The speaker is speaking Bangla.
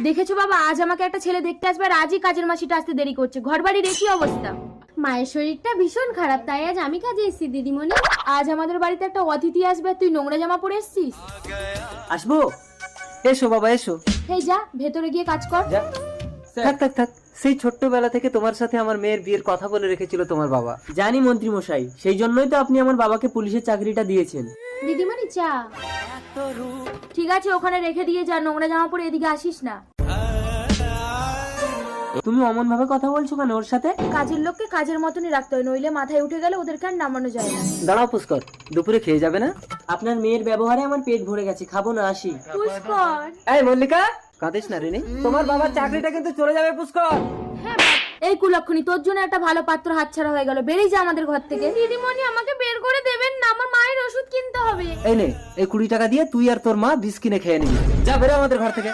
দেখেছো বাবা, আজ আমাকে একটা ছেলে দেখতে আসবে আর আজই কাজের মাসিটা আসতে দেরি করছে। ঘর বাড়ির একই অবস্থা। মায়ের শরীরটা ভীষণ খারাপ, তাই আজ আমি কাজে এসেছি দিদিমণি। আজ আমাদের বাড়িতে একটা অতিথি আসবে, তুই নোংরা জামা পরে এসছিস। আসবো? এসো বাবা এসো। এই যা, ভেতরে গিয়ে কাজ কর। যা। থাক থাক থাক, সেই ছোট্টবেলা থেকে তোমার সাথে আমার মেয়ের বিয়ের কথা বলে রেখেছিল তোমার বাবা। জানি মন্ত্রী মশাই, সেই জন্যই তো আপনি আমার বাবাকে পুলিশের চাকরিটা দিয়েছেন। দিদিমণি চা। ঠিক আছে, ওখানে রেখে দিয়ে যা, নোংরা জামা পরে এদিকে আসিস না। তুমি অমন ভাবে কথা বলছো কেন ওর সাথে? কাজের লোককে কাজের মতনই রাখতে হয়, নইলে মাথায় উঠে গেলে ওদেরকে আর নামানো যায় না। দাঁড়াও পুষ্কর, দুপুরে খেয়ে যাবে না? আপনার মেয়ের ব্যবহারে আমার পেট ভরে গেছে, খাবো না, আসি। পুষ্কর। এই মল্লিকা, কাঁদিস না রিনি, তোমার বাবার চাকরিটা কিন্তু চলে যাবে পুষ্কর। হ্যাঁ বাবা। এই কুলক্ষণী, তোর জন্য একটা ভালো পাত্র হাতছাড়া হয়ে গেল। বেরিয়ে যা আমাদের ঘর থেকে। দিদিমণি আমাকে বের করে দেবেন না, আমার মায়ের ওষুধ কিনতে হবে। এই নে, এই 20 টাকা দিয়ে তুই আর তোর মা বিষ কিনে খেয়ে নিবি। যা বেরো আমাদের ঘর থেকে।